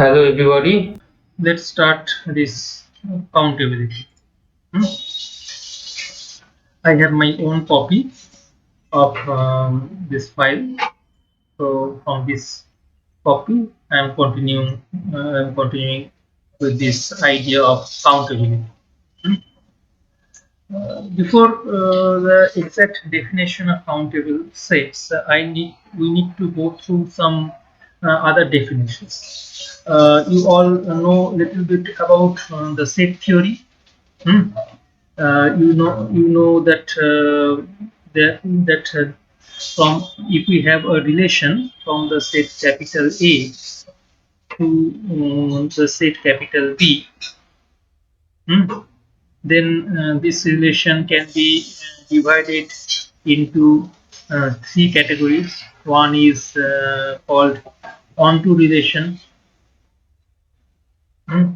Hello everybody. Let's start this countability. Hmm? I have my own copy of this file. So from this copy, I am continuing with this idea of countability. Hmm? Before the exact definition of countable sets, we need to go through some other definitions. You all know a little bit about the set theory. Hmm? You know that from if we have a relation from the set capital A to the set capital B, hmm, then this relation can be divided into three categories. One is called onto relation, hmm,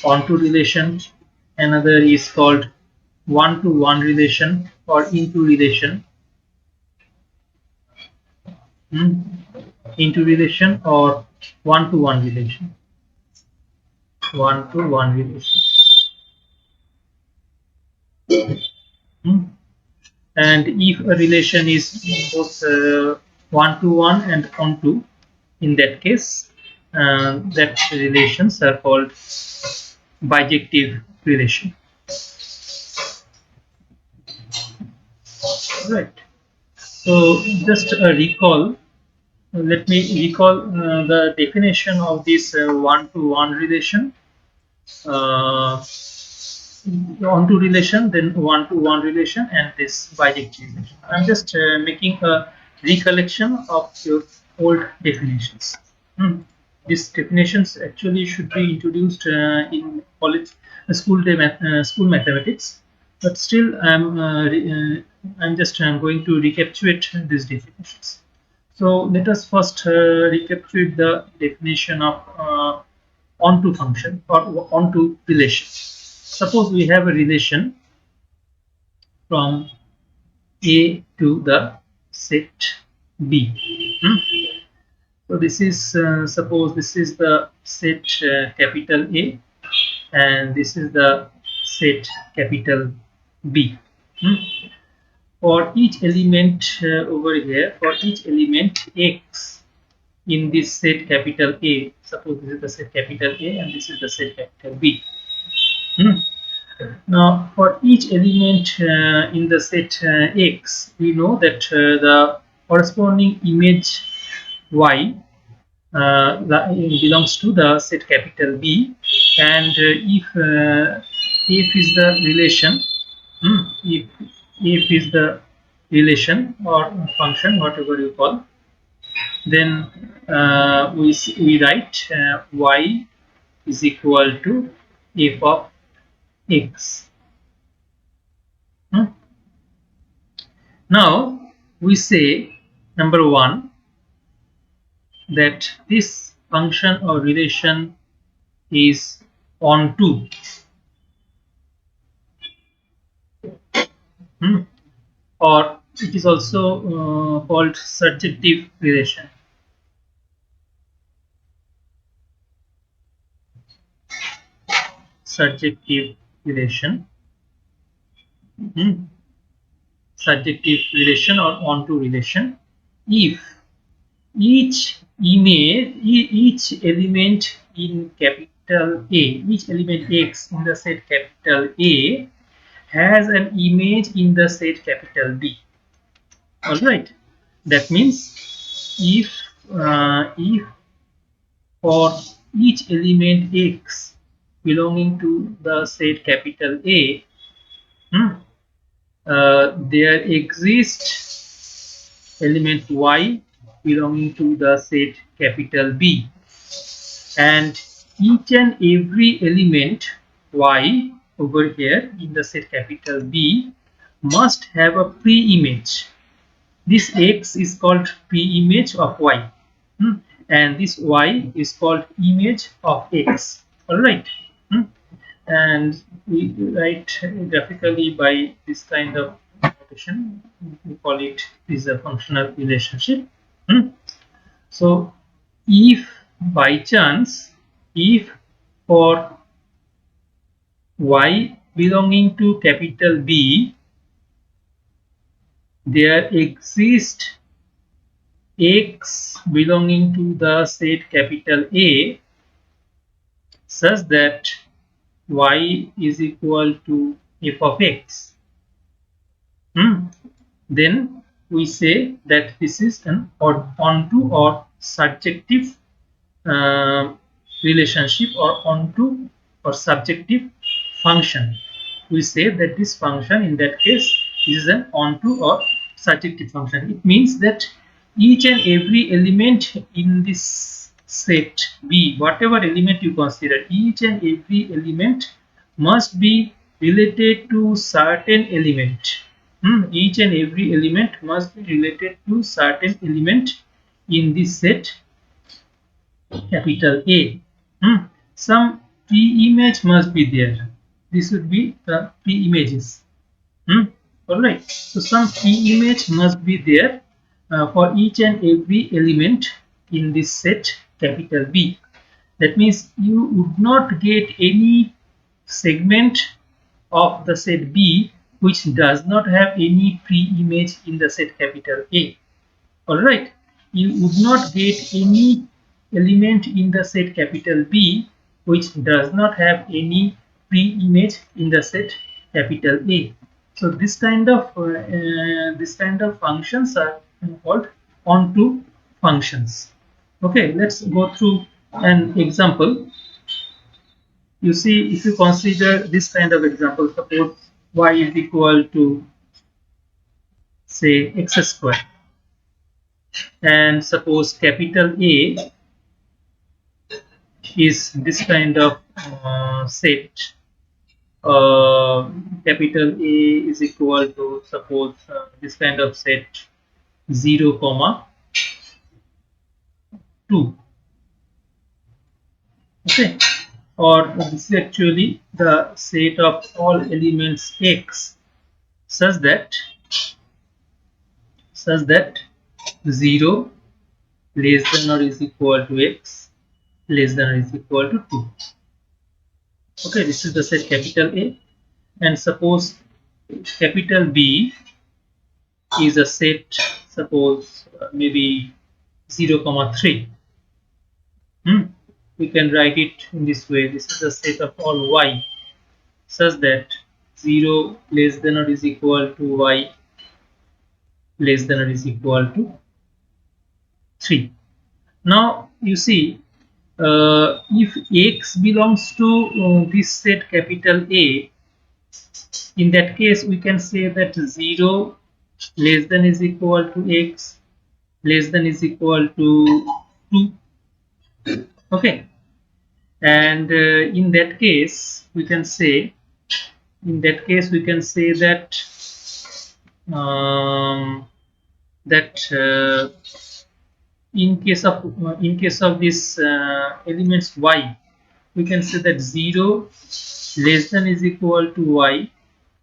onto relation. Another is called one-to-one relation or into relation, hmm, into relation or one-to-one relation, one-to-one relation. Hmm. And if a relation is both one-to-one and onto, in that case, that relations are called bijective relation. Right. So just a recall. Let me recall the definition of this one-to-one relation. Uh, Onto relation, then one-to-one relation, and this bijective relation. I'm just making a recollection of your old definitions. Hmm. These definitions actually should be introduced in college, school mathematics, but still I'm just going to recapitulate these definitions. So let us first recapitulate the definition of onto function or onto relation. Suppose we have a relation from A to the set B. Hmm? So this is suppose this is the set capital A and this is the set capital B. Hmm? For each element over here, for each element x in this set capital A, suppose this is the set capital A and this is the set capital B. Hmm? Now, for each element in the set X, we know that the corresponding image Y belongs to the set capital B, and if is the relation, if is the relation or function, whatever you call, then we write Y is equal to f of x. Hmm? Now we say number one that this function or relation is onto, hmm, or it is also called surjective relation. Surjective relation, hmm, surjective relation or onto relation. If each element in capital A, each element x in the set capital A has an image in the set capital B. All right. That means if for each element x belonging to the set capital A, hmm, there exists element y belonging to the set capital B, and each and every element y over here in the set capital B must have a pre-image. This x is called pre-image of y, hmm, and this y is called image of x. All right. Hmm. And we write graphically by this kind of notation. We call it is a functional relationship. Hmm. So if by chance, if for y belonging to capital B, there exists x belonging to the set capital A such that y is equal to f of x. Then we say that this is an onto or subjective uh, relationship or onto or subjective function. We say that this function in that case is an onto or subjective function. It means that each and every element in this set B, whatever element you consider, each and every element must be related to certain element. Each and every element must be related to certain element in this set capital A. Some pre-image must be there. This would be the pre-images. Alright. So some pre-image must be there for each and every element in this set capital B. That means you would not get any segment of the set B which does not have any pre-image in the set capital A. Alright, you would not get any element in the set capital B which does not have any pre-image in the set capital A. So this kind of functions are called onto functions. Okay, let's go through an example. You see, if you consider this kind of example, suppose y is equal to say x square, and suppose capital A is this kind of set. Capital A is equal to suppose this kind of set 0 comma 2. Okay, or this is actually the set of all elements x such that 0 less than or is equal to x less than or is equal to 2. Okay, this is the set capital A, and suppose capital B is a set, suppose maybe 0 comma 3. We can write it in this way. This is a set of all y such that 0 less than or is equal to y less than or is equal to 3. Now you see, if x belongs to this set capital A, in that case we can say that 0 less than is equal to x less than is equal to 2. Okay, and in that case we can say that in case of this elements y, we can say that 0 less than is equal to y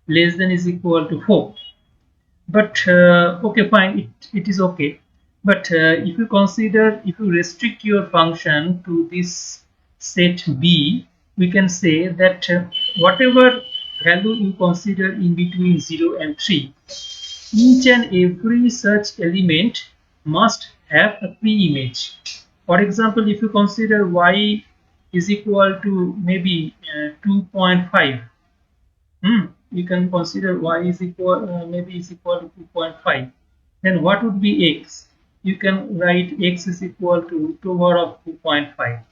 less than is equal to 4. But okay, fine, it is okay. But if you restrict your function to this set B, we can say that whatever value you consider in between 0 and 3, each and every such element must have a pre-image. For example, if you consider y is equal to maybe 2.5, you can consider y is equal maybe is equal to 2.5. Then what would be x? You can write x is equal to root over of 2.5.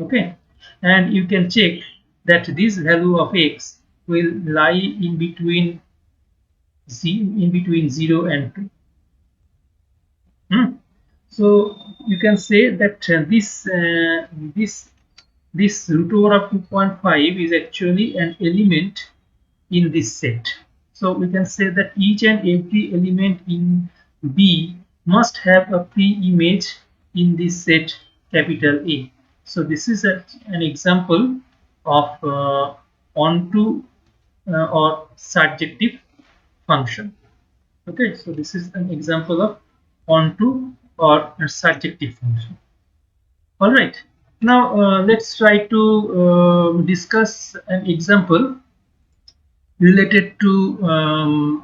Okay, and you can check that this value of x will lie in between 0 and 2. So you can say that this root over of 2.5 is actually an element in this set. So we can say that each and every element in B must have a pre-image in this set capital A. So this is an example of onto or surjective function. Okay, so this is an example of onto or surjective function. All right. Now let's try to discuss an example related to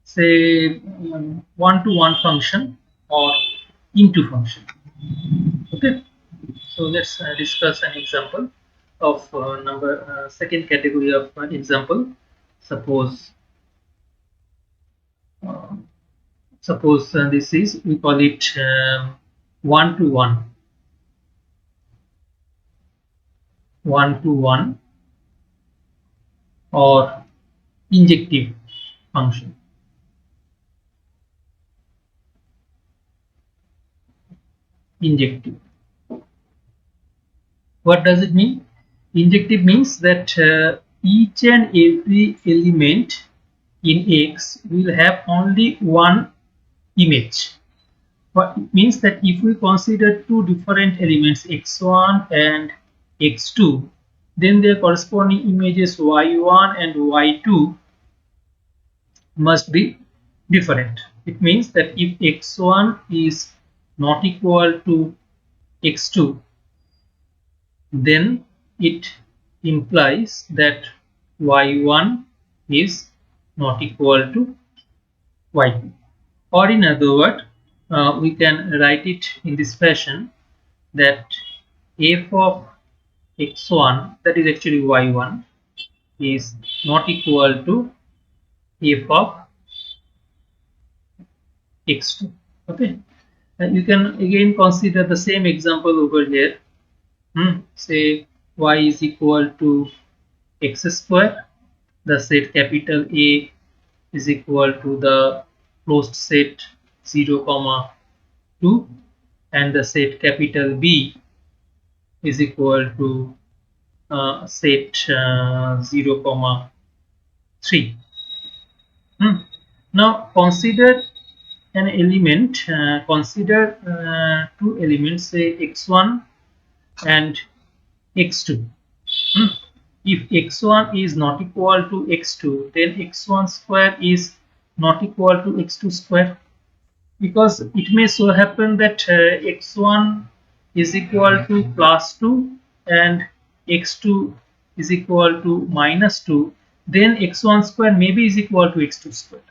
say one-to-one function or into function. Okay. So let's discuss an example of second category of example. Suppose uh, suppose this is, we call it one to one, one-to-one or injective function. Injective. What does it mean? Injective means that each and every element in X will have only one image. What it means that if we consider two different elements x1 and x2, then their corresponding images y1 and y2 must be different. It means that if x1 is not equal to x2, then it implies that y1 is not equal to y2. Or in other words, we can write it in this fashion, that f of x1, that is actually y1, is not equal to f of x2. Okay, and you can again consider the same example over here. Say y is equal to x square, the set capital A is equal to the closed set 0 comma 2, and the set capital B is equal to set 0 comma 3. Now consider an element, consider two elements, say x1 and x2. If x1 is not equal to x2, then x1 square is not equal to x2 square, because it may so happen that x1 is equal to plus 2 and x2 is equal to minus 2, then x1 square maybe is equal to x2 square.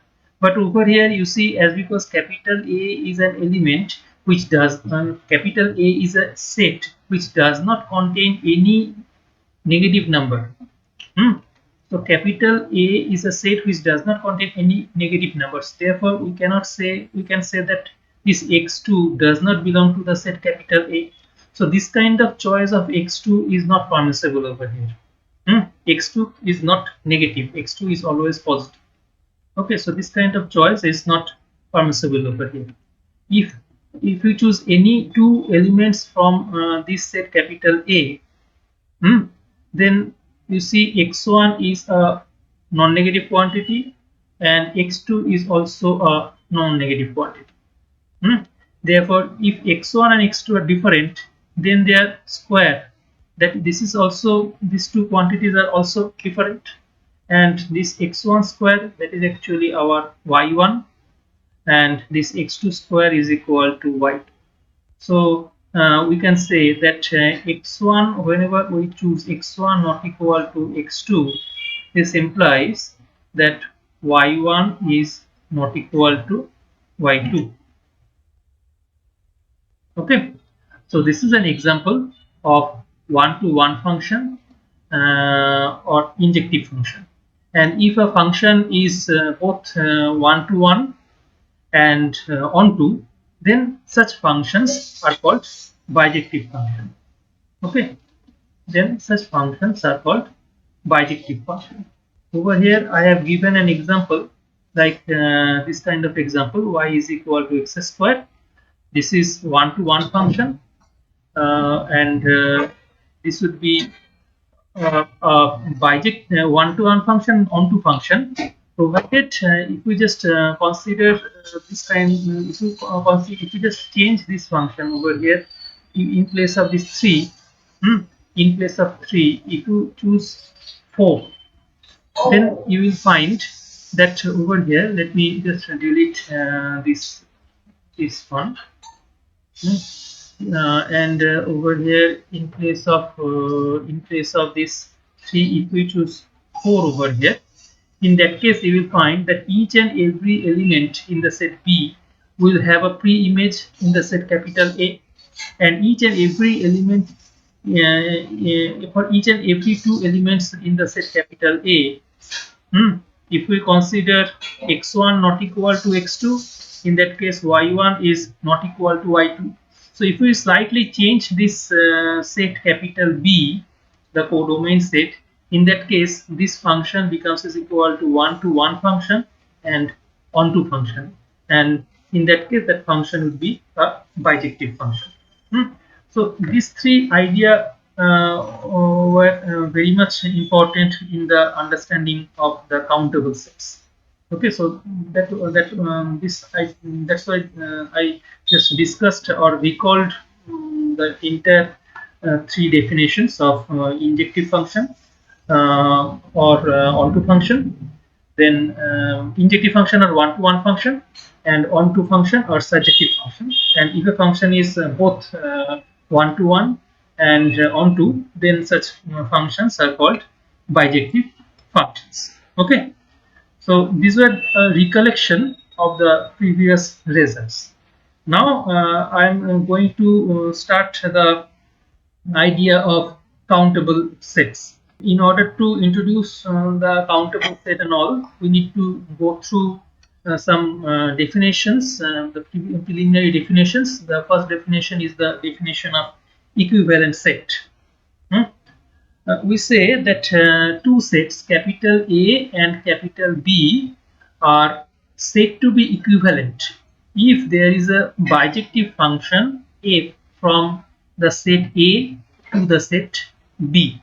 But over here you see, as because capital A is an element which does, capital A is a set which does not contain any negative number. So capital A is a set which does not contain any negative numbers. Therefore, we can say that this x2 does not belong to the set capital A. So this kind of choice of x2 is not permissible over here. X2 is not negative. X2 is always positive. Okay, so this kind of choice is not permissible over here. If you choose any two elements from this set capital A, then you see x1 is a non-negative quantity and x2 is also a non-negative quantity. Therefore, if x1 and x2 are different, then their square, that this is also, these two quantities are also different, and this x1 square, that is actually our y1, and this x2 square is equal to y2. So we can say that x1, whenever we choose x1 not equal to x2, this implies that y1 is not equal to y2. Okay, so this is an example of one-to-one function or injective function. And if a function is both one-to-one and onto, then such functions are called bijective function. Okay, then such functions are called bijective function. Over here I have given an example, like this kind of example, y is equal to x square. This is one-to-one function, and this would be biject one-to-one function, onto function, provided if we just consider this kind, if you just change this function over here, in place of this 3, in place of 3, if you choose 4, then you will find that over here, let me just delete this one. and over here in place of this 3 equal to 4 over here. In that case, you will find that each and every element in the set B will have a pre-image in the set capital A, and each and every element for each and every two elements in the set capital A. If we consider x1 not equal to x2, in that case y1 is not equal to y2. So if we slightly change this set capital B, the codomain set, in that case this function becomes is equal to 1 to 1 function and onto function, and in that case that function would be a bijective function. So these three idea were very much important in the understanding of the countable sets. Okay, so that's why I just discussed or recalled the entire three definitions of injective function or onto function, then injective function or one-to-one function, and onto function or surjective function. And if a function is both one-to-one and onto, then such functions are called bijective functions. Okay, so these were a recollection of the previous results. Now I am going to start the idea of countable sets. In order to introduce the countable set and all, we need to go through some definitions, the preliminary definitions. The first definition is the definition of equivalent set. We say that two sets, capital A and capital B, are said to be equivalent if there is a bijective function f from the set A to the set B.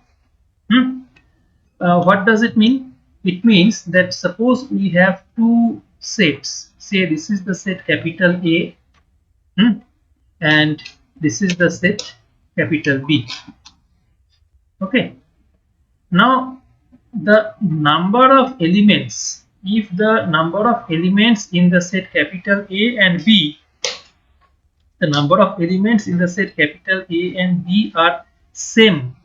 What does it mean? It means that suppose we have two sets. Say this is the set capital A, and this is the set capital B. Okay. Now the number of elements, if the number of elements in the set capital A and B, the number of elements in the set capital A and B are same,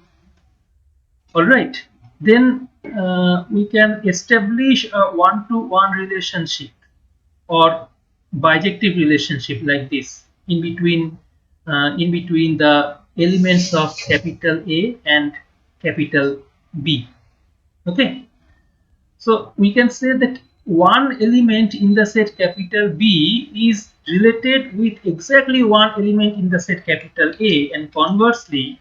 all right, then we can establish a one-to-one relationship or bijective relationship like this in between the elements of capital A and capital B. Okay, so we can say that one element in the set capital B is related with exactly one element in the set capital A, and conversely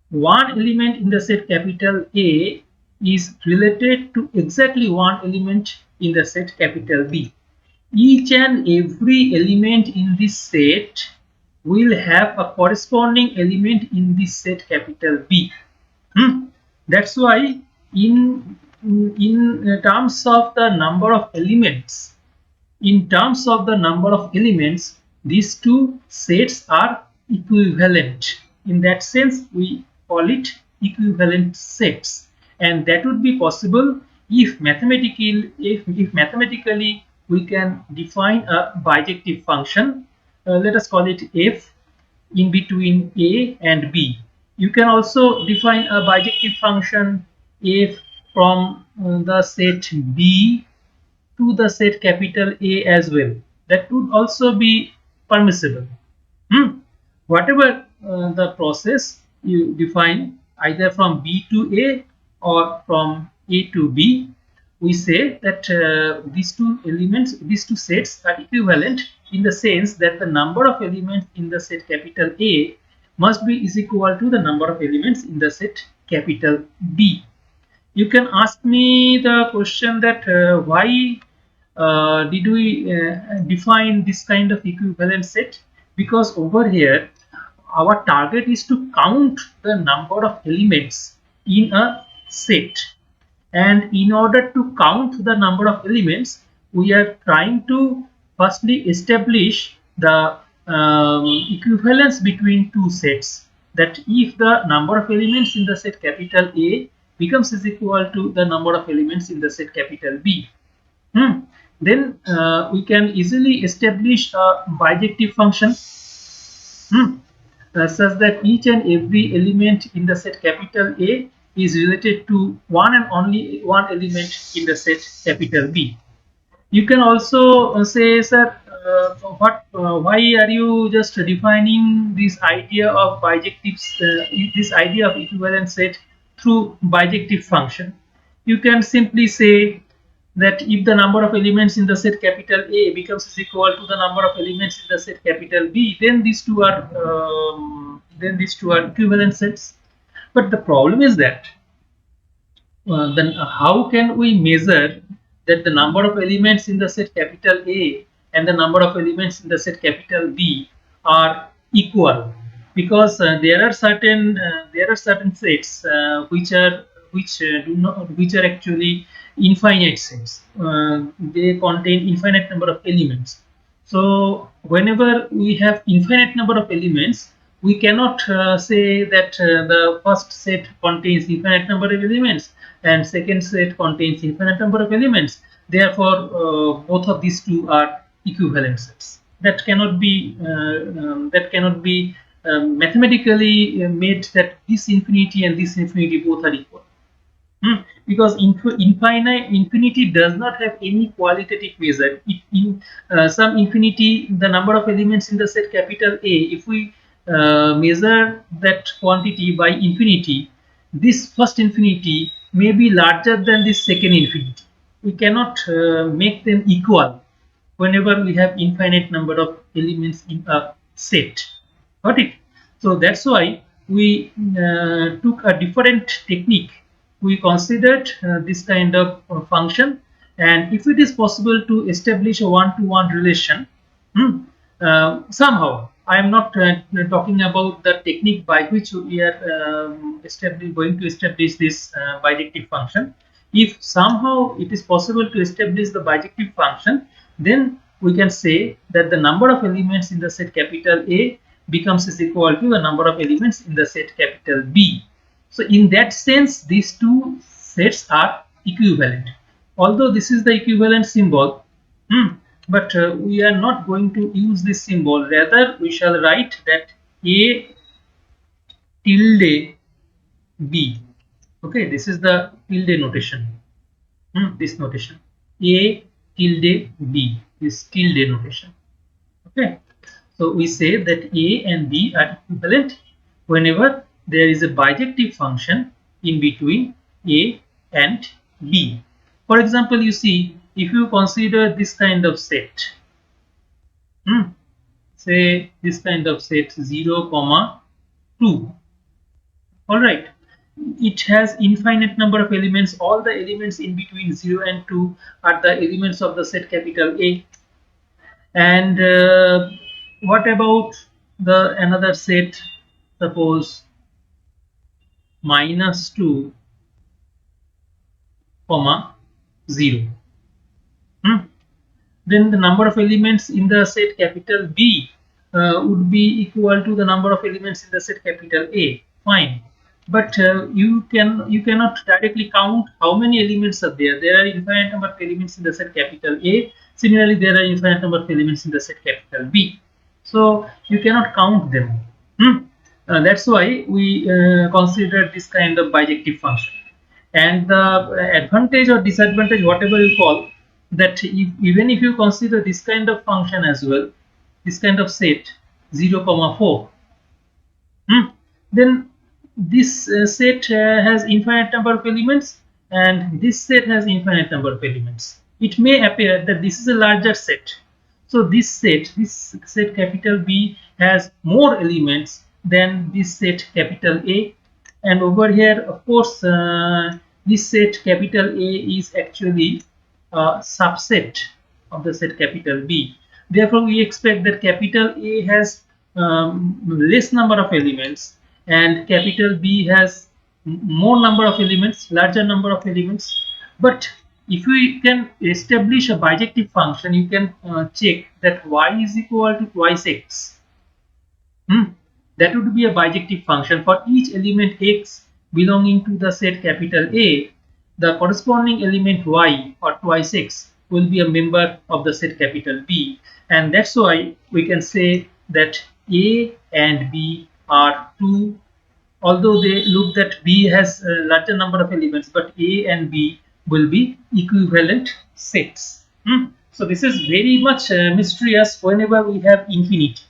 one element in the set capital A is related to exactly one element in the set capital B. Each and every element in this set will have a corresponding element in this set capital B. That's why in terms of the number of elements, these two sets are equivalent. In that sense, we call it equivalent sets, and that would be possible if mathematically we can define a bijective function. Let us call it f in between A and B. You can also define a bijective function f from the set B to the set capital A as well. That would also be permissible. Whatever the process you define, either from B to A or from A to B, we say that these two sets are equivalent in the sense that the number of elements in the set capital A must be is equal to the number of elements in the set capital B. You can ask me the question that why did we define this kind of equivalent set? Because over here our target is to count the number of elements in a set, and in order to count the number of elements we are trying to firstly establish the equivalence between two sets, that if the number of elements in the set capital A becomes is equal to the number of elements in the set capital B, then we can easily establish a bijective function. such that each and every element in the set capital A is related to one and only one element in the set capital B. You can also say, sir, why are you just defining this idea of bijective, this idea of equivalent set through bijective function? You can simply say that if the number of elements in the set capital A becomes equal to the number of elements in the set capital B, then these two are equivalent sets. But the problem is that then how can we measure that the number of elements in the set capital A and the number of elements in the set capital B are equal? Because there are certain sets which are actually infinite sets. They contain infinite number of elements. So whenever we have infinite number of elements, we cannot say that the first set contains infinite number of elements and second set contains infinite number of elements. Therefore, both of these two are equivalent sets. Mathematically made that this infinity and this infinity both are equal. Because infinity does not have any qualitative measure. In some infinity, the number of elements in the set capital A, if we measure that quantity by infinity, this first infinity may be larger than this second infinity. We cannot make them equal whenever we have infinite number of elements in a set. Got it? So that's why we took a different technique. We considered this kind of function, and if it is possible to establish a one-to-one relation, somehow, I am not talking about the technique by which we are going to establish this bijective function. If somehow it is possible to establish the bijective function, then we can say that the number of elements in the set capital A becomes is equal to the number of elements in the set capital B. So in that sense, these two sets are equivalent. Although this is the equivalent symbol, but we are not going to use this symbol. Rather, we shall write that A tilde B. Okay, this is the tilde notation. This notation. A tilde B is tilde notation. Okay, so we say that A and B are equivalent whenever there is a bijective function in between A and B. For example, you see, if you consider this kind of set, say this kind of set 0, 2. All right, it has infinite number of elements. All the elements in between 0 and 2 are the elements of the set capital A. And what about the another set, suppose -2, 0? Then the number of elements in the set capital B would be equal to the number of elements in the set capital A. Fine, but you cannot directly count how many elements are there. There are infinite number of elements in the set capital A. Similarly, there are infinite number of elements in the set capital B. So you cannot count them. That's why we consider this kind of bijective function. And the advantage or disadvantage, whatever you call, that even if you consider this kind of function as well, this kind of set 0, 4, then this set has infinite number of elements and this set has infinite number of elements. It may appear that this is a larger set. So this set capital B has more elements than this set capital A, and over here, of course, this set capital A is actually a subset of the set capital B. Therefore, we expect that capital A has less number of elements and capital B has more number of elements, larger number of elements. But if we can establish a bijective function, you can check that y is equal to twice x. That would be a bijective function. For each element x belonging to the set capital A, the corresponding element y or twice x will be a member of the set capital B, and that's why we can say that A and B are two, although they look that B has a larger number of elements, but A and B will be equivalent sets. So this is very much mysterious whenever we have infinity.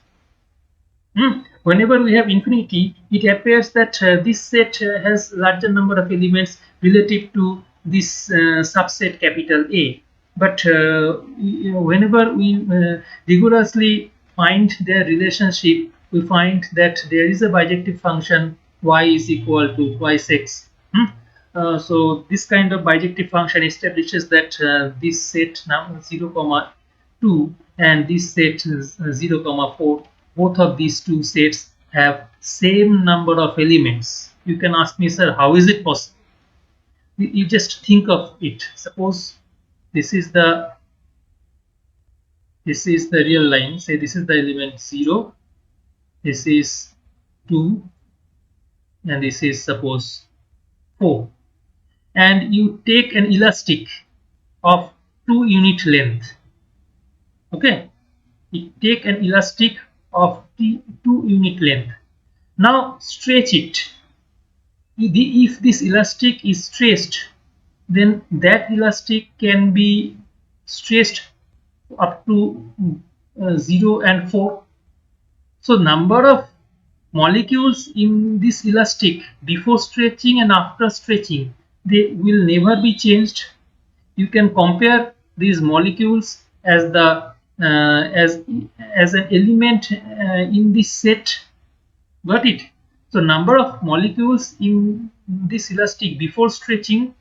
Whenever we have infinity, it appears that this set has larger number of elements relative to this subset capital A. But whenever we rigorously find their relationship, we find that there is a bijective function y is equal to twice x. So this kind of bijective function establishes that this set number 0, 2 and this set 0, 4, both of these two sets have same number of elements. You can ask me, sir, how is it possible? You just think of it. Suppose this is the real line. Say this is the element 0, this is 2, and this is suppose 4. And you take an elastic of 2 unit length. Okay, you take an elastic of 2 unit length. Now stretch it. If this elastic is stretched, then that elastic can be stretched up to 0 and 4. So number of molecules in this elastic before stretching and after stretching, they will never be changed. You can compare these molecules as the as an element in this set. Got it? So number of molecules in this elastic before stretching,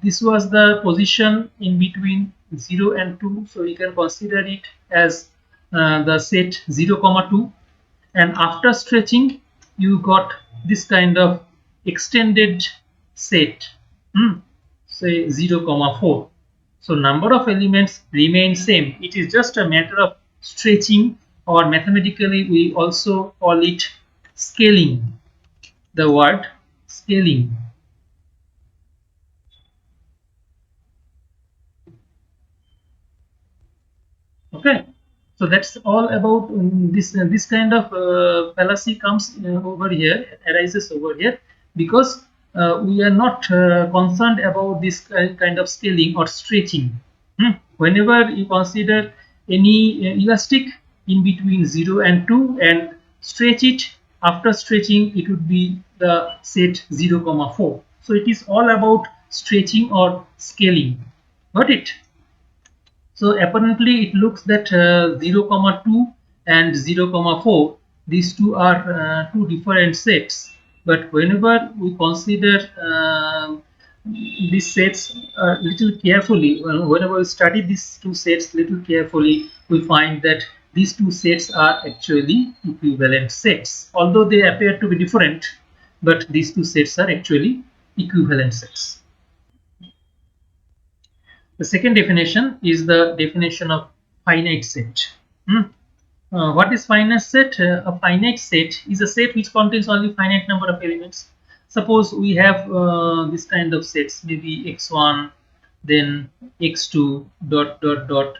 this was the position in between 0 and 2. So you can consider it as the set 0, 2. And after stretching, you got this kind of extended set, say 0, 4. So number of elements remain same. It is just a matter of stretching, or mathematically we also call it scaling. The word scaling. Okay, so that's all about this kind of fallacy comes over here, arises over here, because we are not concerned about this kind of scaling or stretching. Whenever you consider any elastic in between 0 and 2 and stretch it, after stretching it would be the set 0, 4. So it is all about stretching or scaling. Got it? So apparently it looks that 0, 2 and 0, 4, these two are two different sets. But whenever we consider these sets little carefully, whenever we study these two sets little carefully, we find that these two sets are actually equivalent sets. Although they appear to be different, but these two sets are actually equivalent sets. The second definition is the definition of finite set. What is finite set? A finite set is a set which contains only finite number of elements. Suppose we have this kind of sets, maybe x1, then x2, dot dot dot,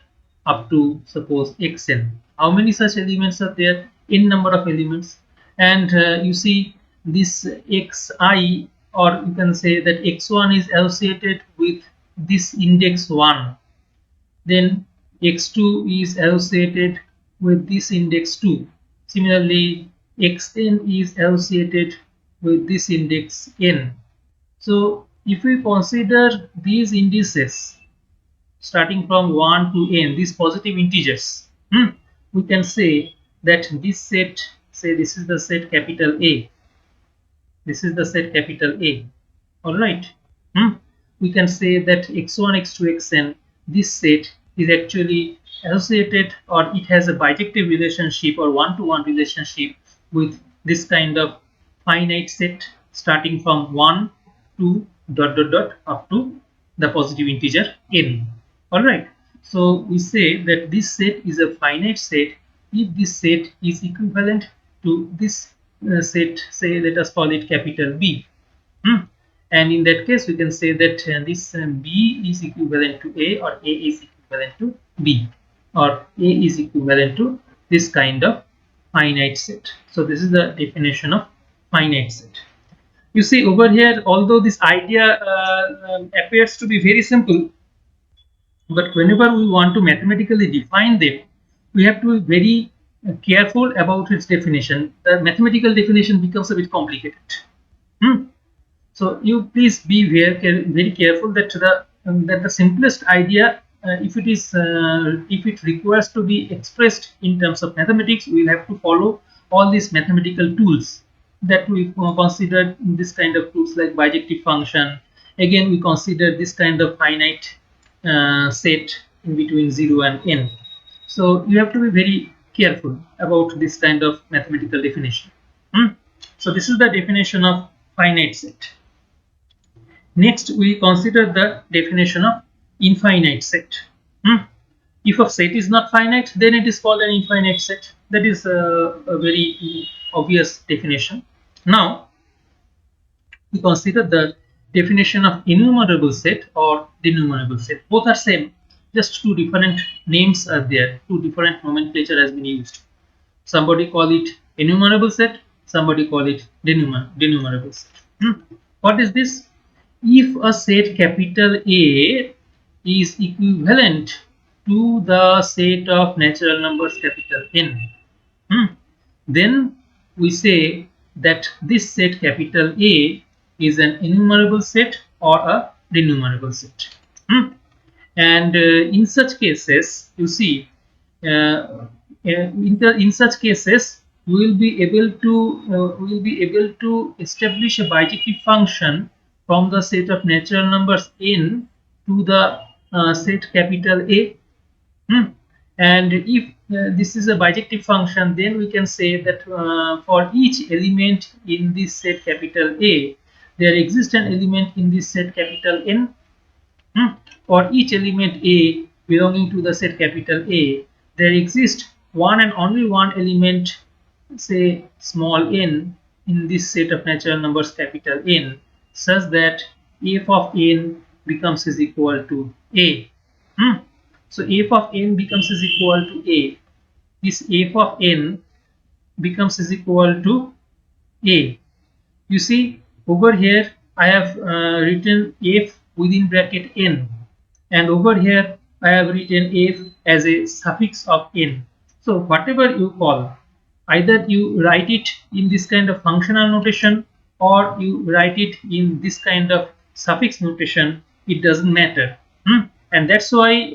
up to suppose xn. How many such elements are there? N number of elements. And you see this xi, or you can say that x1 is associated with this index 1, then x2 is associated with this index 2. Similarly, xn is associated with this index n. So if we consider these indices starting from 1 to n, these positive integers, we can say that this set, say this is the set capital A, this is the set capital A. All right. We can say that x1, x2, xn, this set is actually associated, or it has a bijective relationship or one-to-one relationship with this kind of finite set starting from 1 to dot dot dot up to the positive integer n. All right. So we say that this set is a finite set if this set is equivalent to this set, say let us call it capital B. And in that case we can say that this B is equivalent to A, or A is equivalent to B, or A is equivalent to this kind of finite set. So this is the definition of finite set. You see over here, although this idea appears to be very simple, but whenever we want to mathematically define them, we have to be very careful about its definition. The mathematical definition becomes a bit complicated. So you please be very careful that the simplest idea, if it requires to be expressed in terms of mathematics, we will have to follow all these mathematical tools that we consider. This kind of tools like bijective function. Again, we consider this kind of finite set in between 0 and n. So you have to be very careful about this kind of mathematical definition. So this is the definition of finite set. Next, we consider the definition of infinite set. If a set is not finite, then it is called an infinite set. That is a very obvious definition. Now, we consider the definition of enumerable set or denumerable set. Both are same, just two different names are there, two different nomenclature has been used. Somebody call it enumerable set, somebody call it denumerable set. What is this? If a set capital A is equivalent to the set of natural numbers capital N, then we say that this set capital A is an enumerable set or a denumerable set. And in such cases, you see, in such cases, we will be able to establish a bijective function from the set of natural numbers n to the set capital A. And if this is a bijective function, then we can say that for each element in this set capital A, there exists an element in this set capital N. For each element A belonging to the set capital A, there exists one and only one element, say small n, in this set of natural numbers capital N, such that f of n becomes is equal to A. So f of n becomes is equal to A. This f of n becomes is equal to A. You see over here I have written f within bracket n, and over here I have written f as a suffix of n. So whatever you call, either you write it in this kind of functional notation or you write it in this kind of suffix notation, it doesn't matter. And that's why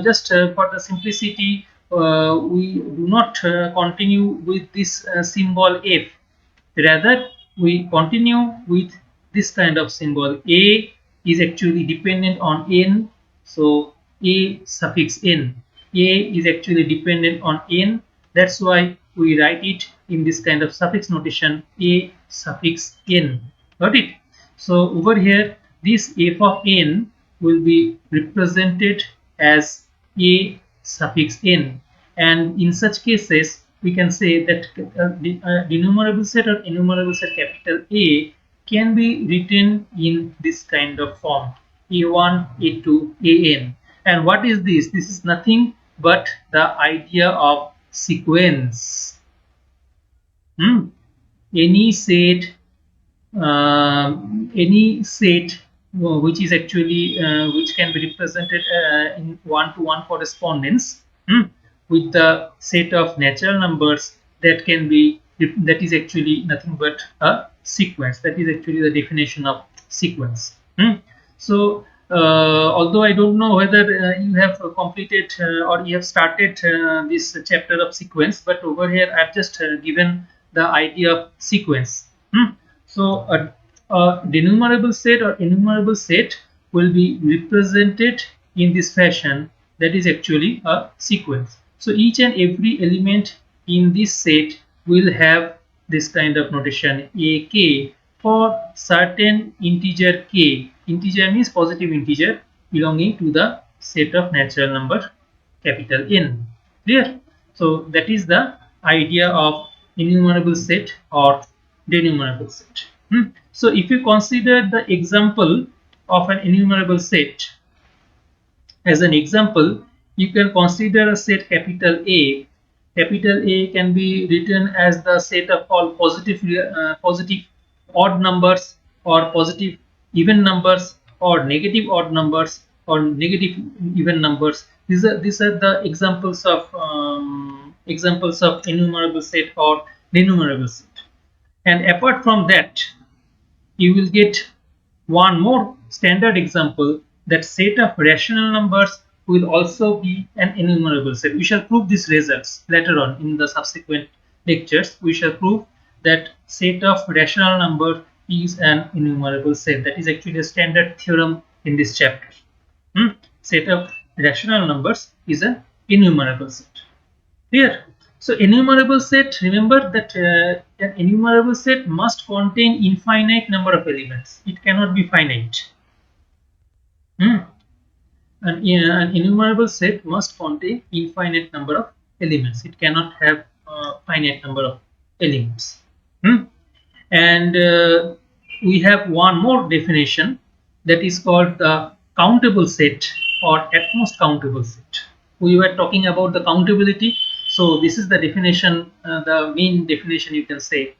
just for the simplicity, we do not continue with this symbol f. Rather, we continue with this kind of symbol. A is actually dependent on n, so a suffix n. A is actually dependent on n. That's why we write it in this kind of suffix notation, a suffix n. Got it? So over here, this f of n will be represented as a suffix n, and in such cases we can say that the denumerable set or enumerable set capital A can be written in this kind of form, a1, a2, an. And what is this? This is nothing but the idea of sequence. Any set which is actually which can be represented in one-to-one correspondence with the set of natural numbers, that is actually nothing but a sequence. That is actually the definition of sequence. So although I don't know whether you have completed or you have started this chapter of sequence, but over here I have just given the idea of sequence. So a denumerable set or enumerable set will be represented in this fashion. That is actually a sequence. So each and every element in this set will have this kind of notation ak for certain integer k. Integer means positive integer belonging to the set of natural number capital N. Clear? So that is the idea of enumerable set or denumerable set. So if you consider the example of an enumerable set as an example, you can consider a set capital A capital A can be written as the set of all positive odd numbers, or positive even numbers, or negative odd numbers, or negative even numbers. These are the examples of enumerable set or denumerable set. And apart from that, you will get one more standard example, that set of rational numbers will also be an enumerable set. We shall prove these results later on in the subsequent lectures. We shall prove that set of rational number is an enumerable set. That is actually a standard theorem in this chapter. Set of rational numbers is an enumerable set. Clear? So enumerable set, remember that an enumerable set must contain infinite number of elements. It cannot be finite. An enumerable set must contain infinite number of elements. It cannot have finite number of elements. And we have one more definition, that is called the countable set, or at most countable set. We were talking about the countability, so this is the definition, the main definition you can say,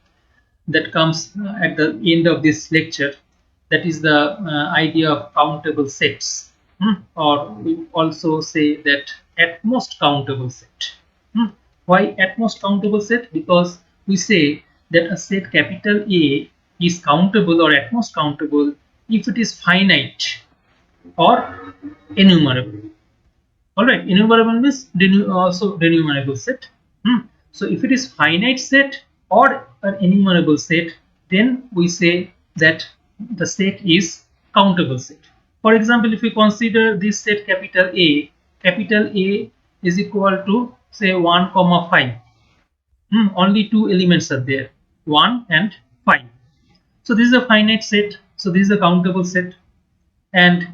that comes at the end of this lecture. That is the idea of countable sets, or we also say that at most countable set. Why at most countable set? Because we say that a set capital A is countable or at most countable if it is finite or enumerable. Alright, enumerable means also denumerable set. So if it is finite set or an enumerable set, then we say that the set is countable set. For example, if we consider this set capital A is equal to say 1, 5. Only two elements are there, 1 and 5. So this is a finite set. So this is a countable set. And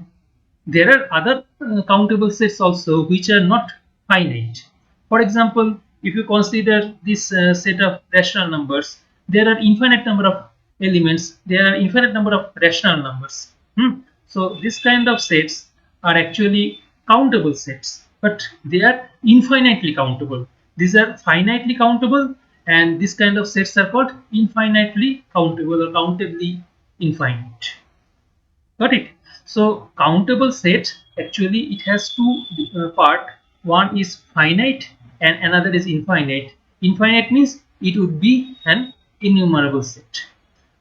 there are other countable sets also which are not finite. For example, if you consider this set of rational numbers, there are infinite number of elements, there are infinite number of rational numbers. So this kind of sets are actually countable sets, but they are infinitely countable. These are finitely countable, and this kind of sets are called infinitely countable or countably infinite. Got it? So countable set, actually it has two part. One is finite and another is infinite. Infinite means it would be an innumerable set.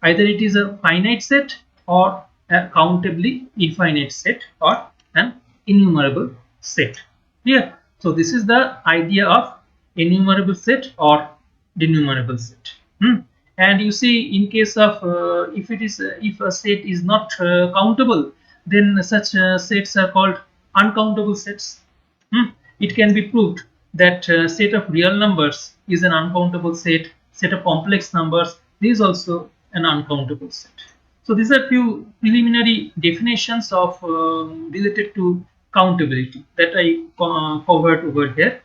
Either it is a finite set or a countably infinite set or an innumerable set. Clear? So this is the idea of enumerable set or denumerable set. And you see, in case of if a set is not countable, then such sets are called uncountable sets. It can be proved that set of real numbers is an uncountable set. Set of complex numbers is also an uncountable set. So these are few preliminary definitions of related to countability that I covered over here.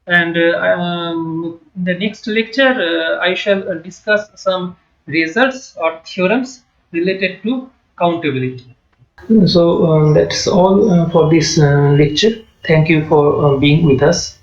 And in the next lecture, I shall discuss some results or theorems related to countability. So that's all for this lecture. Thank you for being with us.